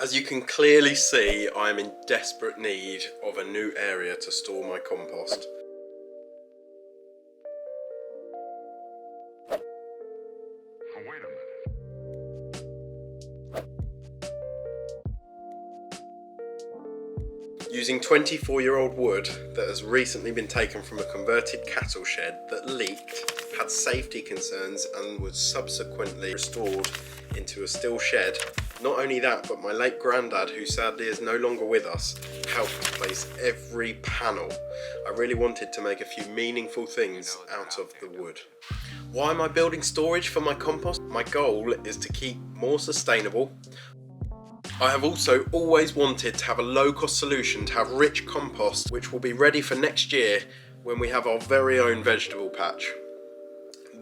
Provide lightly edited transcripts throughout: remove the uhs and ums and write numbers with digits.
As you can clearly see, I am in desperate need of a new area to store my compost. Wait a minute. Using 24-year-old wood that has recently been taken from a converted cattle shed that leaked, had safety concerns and was subsequently restored into a steel shed. Not only that, but my late granddad, who sadly is no longer with us, helped replace every panel. I really wanted to make a few meaningful things out of the wood. Why am I building storage for my compost? My goal is to keep more sustainable. I have also always wanted to have a low-cost solution to have rich compost, which will be ready for next year when we have our very own vegetable patch.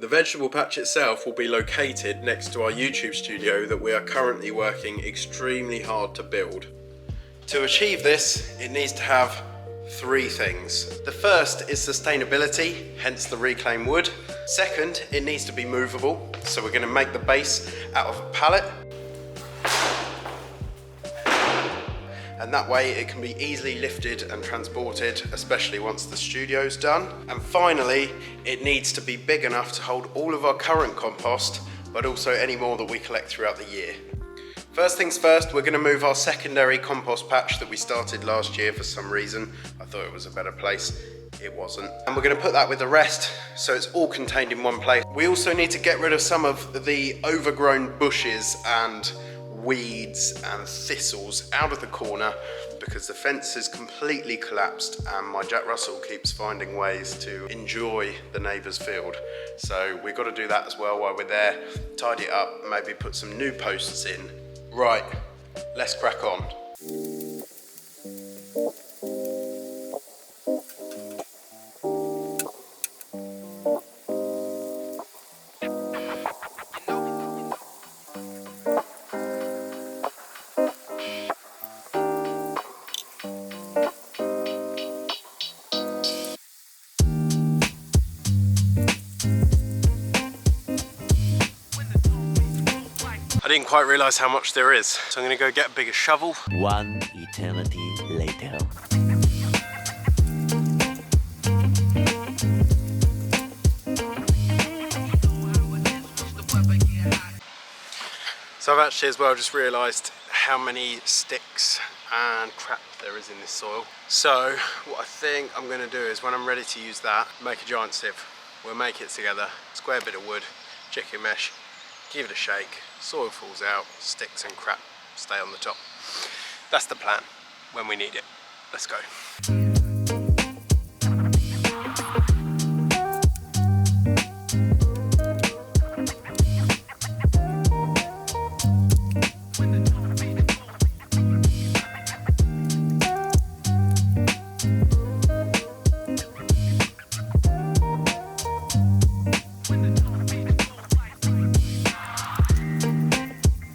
The vegetable patch itself will be located next to our YouTube studio that we are currently working extremely hard to build. To achieve this, it needs to have three things. The first is sustainability, hence the reclaimed wood. Second, it needs to be movable, so we're going to make the base out of a pallet. And that way it can be easily lifted and transported, especially once the studio's done. And finally, it needs to be big enough to hold all of our current compost, but also any more that we collect throughout the year. First things first, we're going to move our secondary compost patch that we started last year for some reason. I thought it was a better place. It wasn't. And we're going to put that with the rest, so it's all contained in one place. We also need to get rid of some of the overgrown bushes and weeds and thistles out of the corner because the fence is completely collapsed and my Jack Russell keeps finding ways to enjoy the neighbour's field. So we've got to do that as well while we're there. Tidy it up, maybe put some new posts in. Right, let's crack on. I didn't quite realise how much there is, so I'm going to go get a bigger shovel. One eternity later. So I've actually as well just realised how many sticks and crap there is in this soil. So what I think I'm going to do is when I'm ready to use that, make a giant sieve. We'll make it together, square bit of wood, chicken mesh, give it a shake, soil falls out, sticks and crap stay on the top. That's the plan when we need it. Let's go.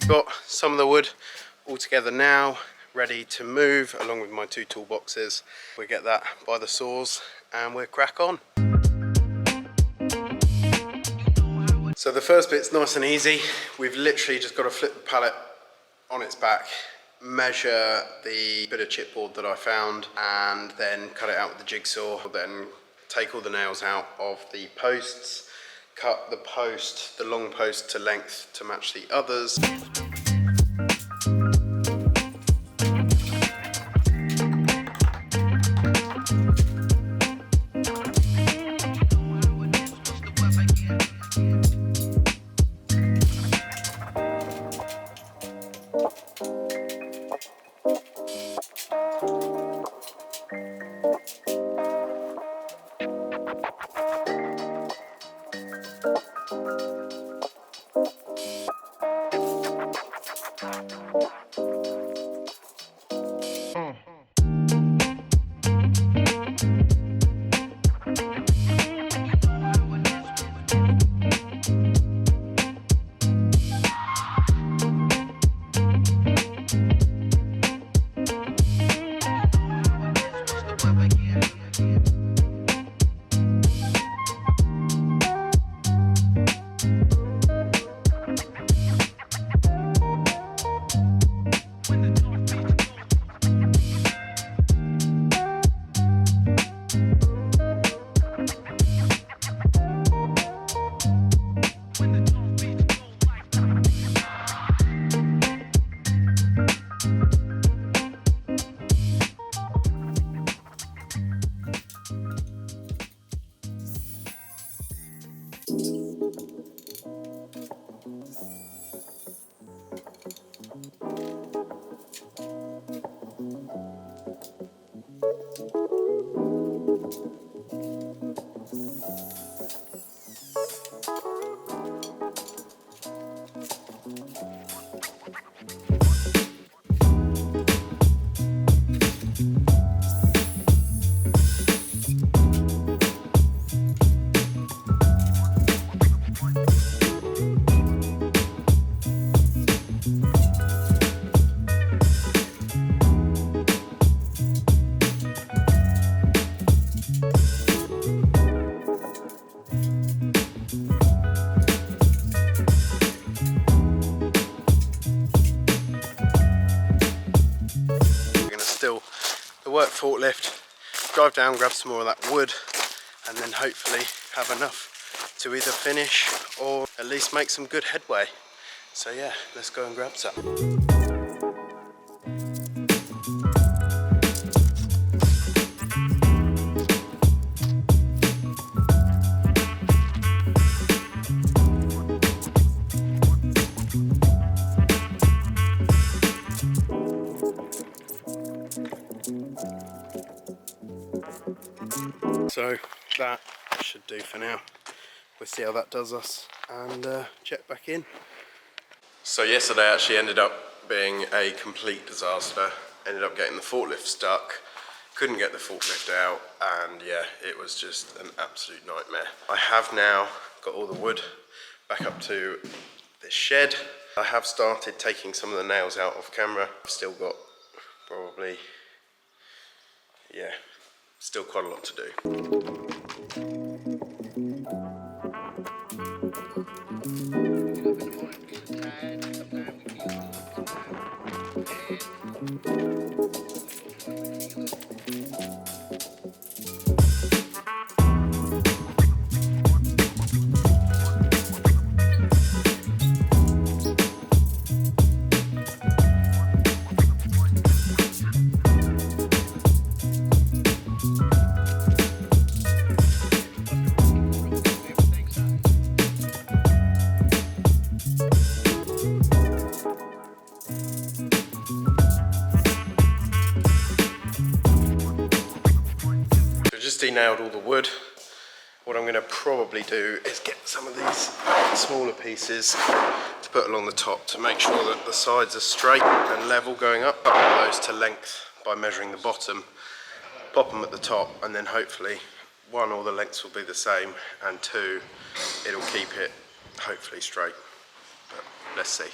Got some of the wood all together now, ready to move along with my two toolboxes. We get that by the saws and we'll crack on. So the first bit's nice and easy. We've literally just got to flip the pallet on its back, measure the bit of chipboard that I found and then cut it out with the jigsaw. Then take all the nails out of the posts, cut the post, the long post to length to match the others. The work forklift, drive down, grab some more of that wood, and then hopefully have enough to either finish or at least make some good headway. So yeah, let's go and grab some. So that should do for now. We'll see how that does us and check back in. So yesterday actually ended up being a complete disaster. Ended up getting the forklift stuck, couldn't get the forklift out, and yeah, it was just an absolute nightmare. I have now got all the wood back up to this shed. I have started taking some of the nails out off camera. I've still got probably, yeah, still quite a lot to do. Nailed all the wood. What I'm going to probably do is get some of these smaller pieces to put along the top to make sure that the sides are straight and level going up. Put those to length by measuring the bottom, pop them at the top, and then hopefully one, all the lengths will be the same, and two, it'll keep it hopefully straight. But let's see.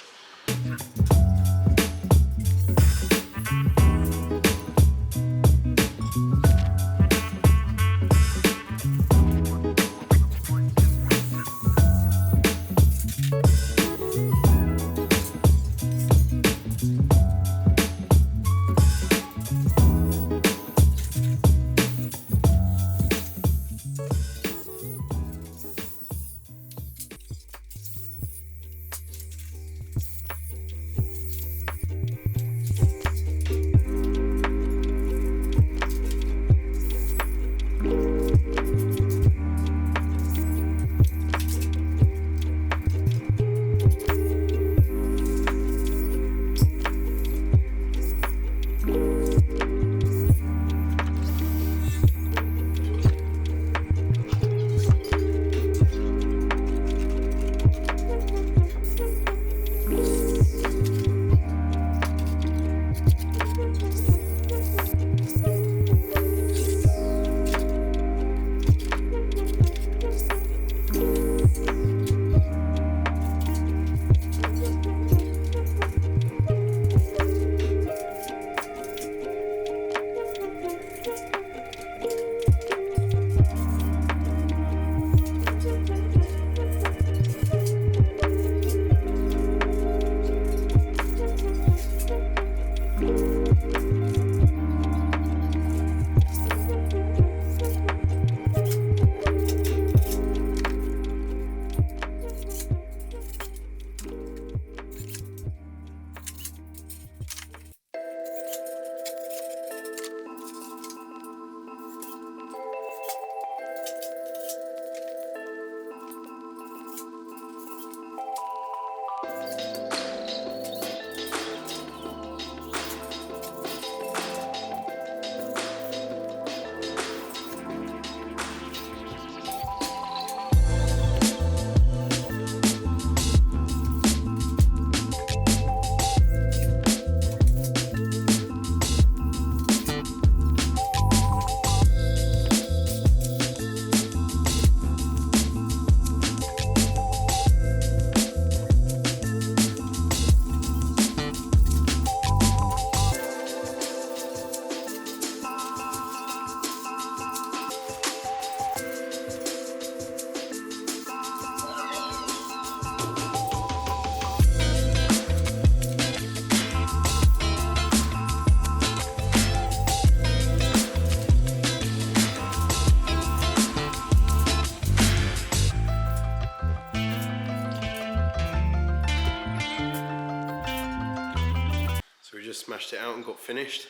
just smashed it out and got finished,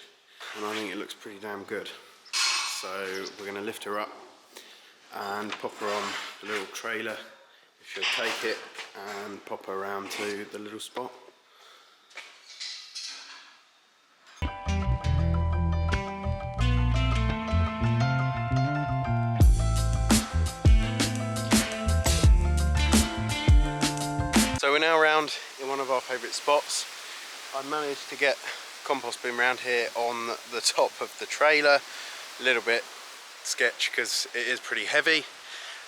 and I think it looks pretty damn good. So we're going to lift her up and pop her on the little trailer if she'll take it, and pop her around to the little spot. So we're now around in one of our favourite spots. I managed to get compost bin around here on the top of the trailer. A little bit sketch because it is pretty heavy,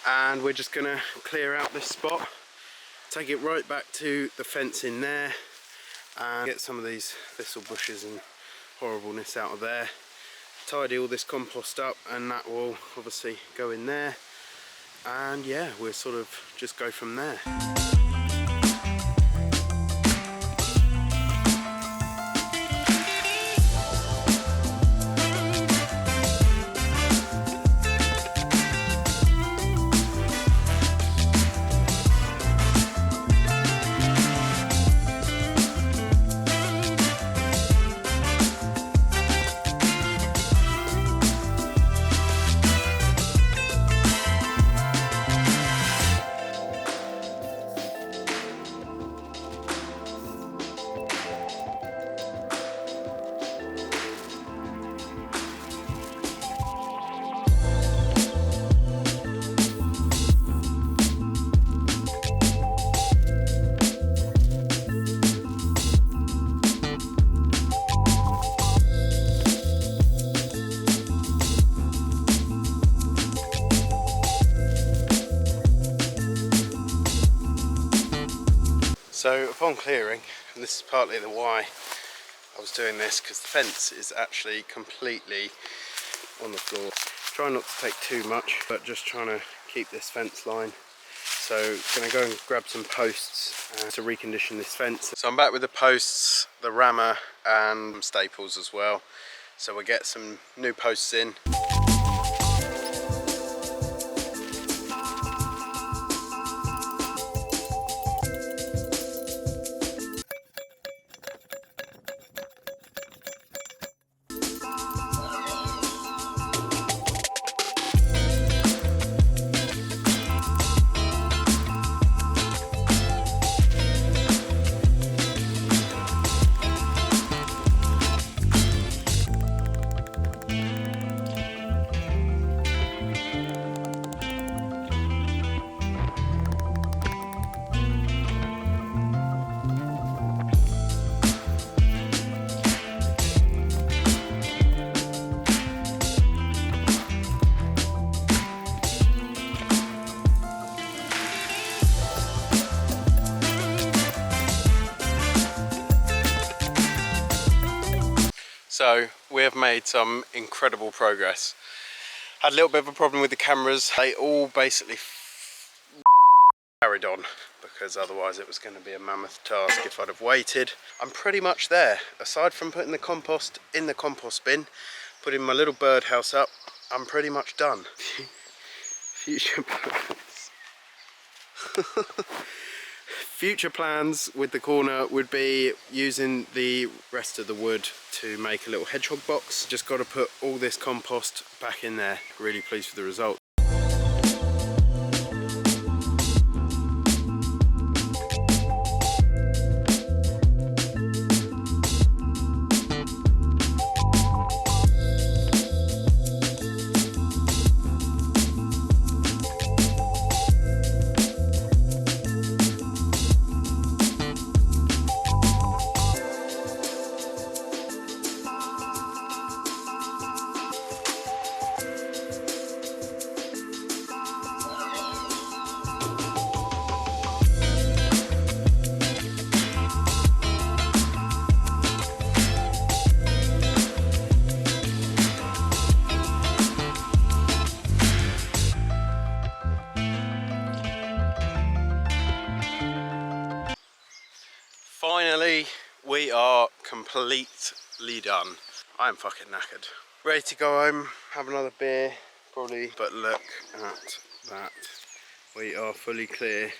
and we're just going to clear out this spot, take it right back to the fence in there, and get some of these thistle bushes and horribleness out of there, tidy all this compost up, and that will obviously go in there, and yeah, we'll sort of just go from there. So upon clearing, and this is partly the why I was doing this, because the fence is actually completely on the floor. Trying not to take too much, but just trying to keep this fence line. So going to go and grab some posts to recondition this fence. So I'm back with the posts, the rammer and staples as well. So we'll get some new posts in. So we have made some incredible progress. Had a little bit of a problem with the cameras. They all basically carried on, because otherwise it was going to be a mammoth task if I'd have waited. I'm pretty much there. Aside from putting the compost in the compost bin, putting my little birdhouse up, I'm pretty much done. Future plans. Future plans with the corner would be using the rest of the wood to make a little hedgehog box. Just got to put all this compost back in there. Really pleased with the result. Finally, we are completely done. I am fucking knackered. Ready to go home, have another beer, probably. But look at that. We are fully clear,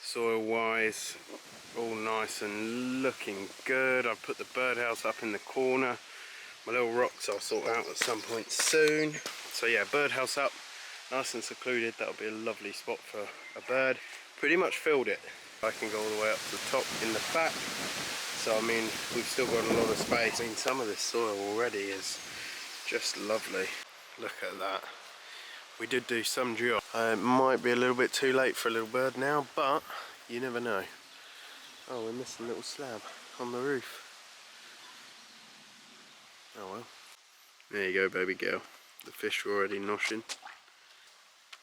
soil wise, all nice and looking good. I've put the birdhouse up in the corner. My little rocks I'll sort out at some point soon. So yeah, birdhouse up, nice and secluded. That'll be a lovely spot for a bird. Pretty much filled it. I can go all the way up to the top in the back. So I mean, we've still got a lot of space. I mean, some of this soil already is just lovely. Look at that. We did do some drill. It might be a little bit too late for a little bird now, but you never know. Oh, we're missing a little slab on the roof. Oh well. There you go, baby girl. The fish are already noshing.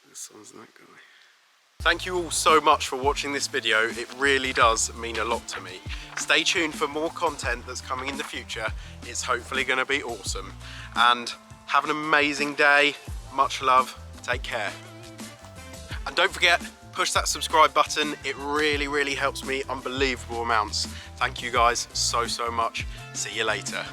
This one's that guy. Thank you all so much for watching this video. It really does mean a lot to me. Stay tuned for more content that's coming in the future. It's hopefully going to be awesome. And have an amazing day. Much love. Take care. And don't forget, push that subscribe button. It really helps me unbelievable amounts. Thank you guys so much. See you later.